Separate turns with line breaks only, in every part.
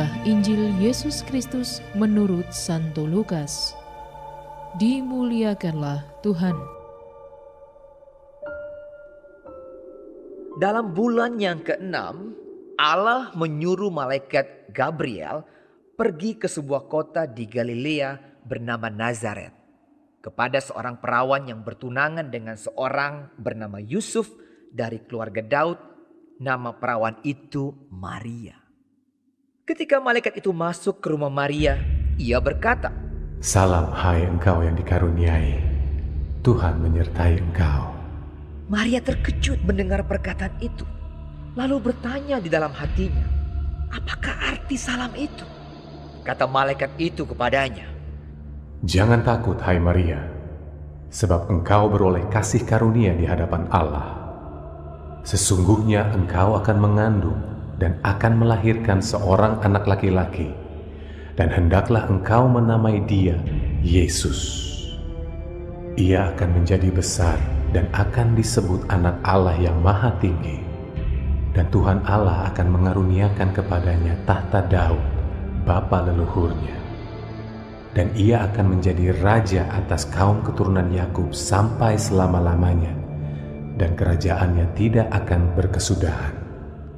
Inilah Injil Yesus Kristus menurut Santo Lukas. Dimuliakanlah Tuhan.
Dalam bulan yang ke-6, Allah menyuruh malaikat Gabriel pergi ke sebuah kota di Galilea bernama Nazaret, kepada seorang perawan yang bertunangan dengan seorang bernama Yusuf dari keluarga Daud. Nama perawan itu Maria. Ketika malaikat itu masuk ke rumah Maria, ia berkata,
"Salam hai engkau yang dikaruniai, Tuhan menyertai engkau."
Maria terkejut mendengar perkataan itu, lalu bertanya di dalam hatinya, apakah arti salam itu? Kata malaikat itu kepadanya,
"Jangan takut hai Maria, sebab engkau beroleh kasih karunia di hadapan Allah. Sesungguhnya engkau akan mengandung dan akan melahirkan seorang anak laki-laki, dan hendaklah engkau menamai dia Yesus. Ia akan menjadi besar dan akan disebut anak Allah yang Maha Tinggi, dan Tuhan Allah akan mengaruniakan kepadanya tahta Daud, bapa leluhurnya. Dan ia akan menjadi raja atas kaum keturunan Yakub sampai selama-lamanya, dan kerajaannya tidak akan berkesudahan."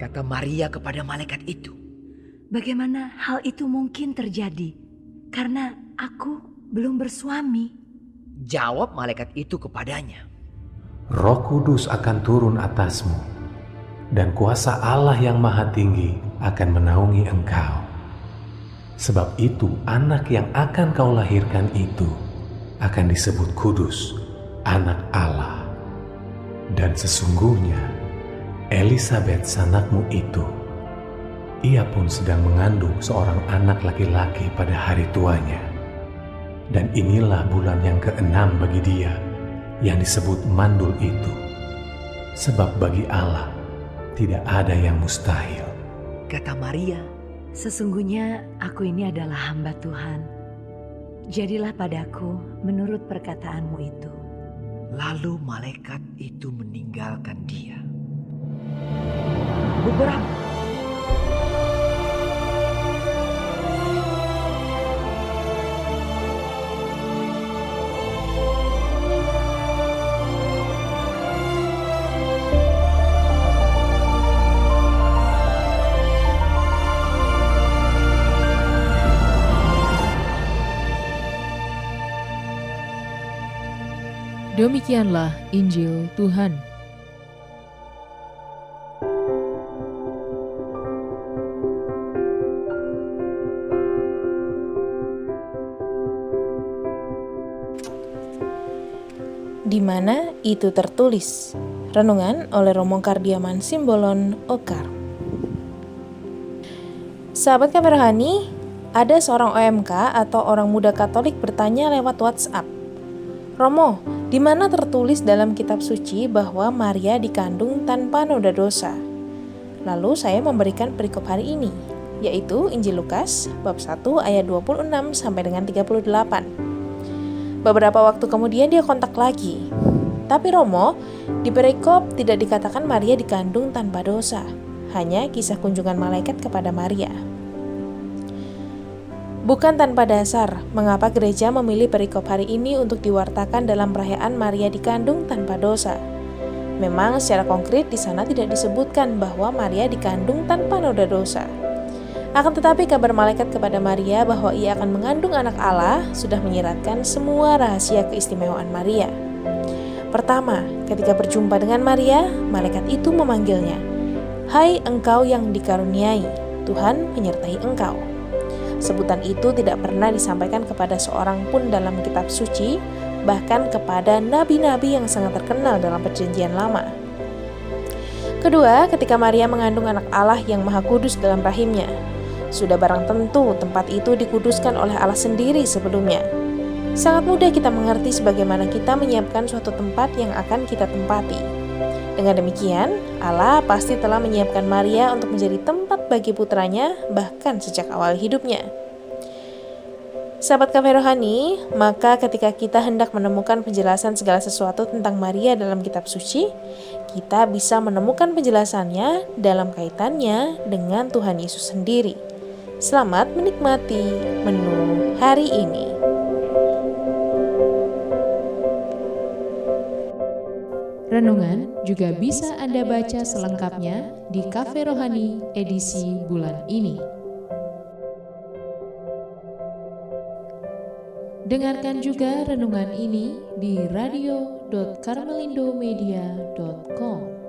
kata Maria kepada malaikat itu.
Bagaimana hal itu mungkin terjadi? Karena aku belum bersuami.
Jawab malaikat itu kepadanya,
"Roh Kudus akan turun atasmu, dan kuasa Allah yang Maha Tinggi akan menaungi engkau. Sebab itu anak yang akan kau lahirkan itu akan disebut kudus, anak Allah. Dan sesungguhnya Elisabet sanakmu itu, ia pun sedang mengandung seorang anak laki-laki pada hari tuanya. Dan inilah bulan yang ke-6 bagi dia yang disebut mandul itu. Sebab bagi Allah tidak ada yang mustahil."
kata Maria.
Sesungguhnya aku ini adalah hamba Tuhan. Jadilah padaku menurut perkataanmu itu.
Lalu malaikat itu meninggalkan dia. Beberapa
Demikianlah Injil Tuhan.
Di mana itu tertulis. Renungan oleh Romo Kardiaman Simbolon Okar. Sahabat Kami Rohani, ada seorang OMK atau orang muda Katolik bertanya lewat WhatsApp, "Romo, di mana tertulis dalam kitab suci bahwa Maria dikandung tanpa noda dosa?" Lalu saya memberikan perikop hari ini, yaitu Injil Lukas bab 1 ayat 26 sampai dengan 38. Beberapa waktu kemudian dia kontak lagi. "Tapi Romo, di perikop tidak dikatakan Maria dikandung tanpa dosa, hanya kisah kunjungan malaikat kepada Maria." Bukan tanpa dasar, mengapa gereja memilih perikop hari ini untuk diwartakan dalam perayaan Maria dikandung tanpa dosa. Memang secara konkret di sana tidak disebutkan bahwa Maria dikandung tanpa noda dosa. Akan tetapi kabar malaikat kepada Maria bahwa ia akan mengandung anak Allah sudah menyiratkan semua rahasia keistimewaan Maria. Pertama, ketika berjumpa dengan Maria, malaikat itu memanggilnya, "Hai engkau yang dikaruniai, Tuhan menyertai engkau." Sebutan itu tidak pernah disampaikan kepada seorang pun dalam kitab suci, bahkan kepada nabi-nabi yang sangat terkenal dalam Perjanjian Lama. Kedua, ketika Maria mengandung anak Allah yang Maha Kudus dalam rahimnya, sudah barang tentu tempat itu dikuduskan oleh Allah sendiri sebelumnya. Sangat mudah kita mengerti sebagaimana kita menyiapkan suatu tempat yang akan kita tempati. Dengan demikian, Allah pasti telah menyiapkan Maria untuk menjadi tempat bagi putranya bahkan sejak awal hidupnya. Sahabat Cafe Rohani, maka ketika kita hendak menemukan penjelasan segala sesuatu tentang Maria dalam kitab suci, kita bisa menemukan penjelasannya dalam kaitannya dengan Tuhan Yesus sendiri. Selamat menikmati menu hari ini.
Renungan juga bisa Anda baca selengkapnya di Cafe Rohani edisi bulan ini. Dengarkan juga renungan ini di radio.karmelindomedia.com.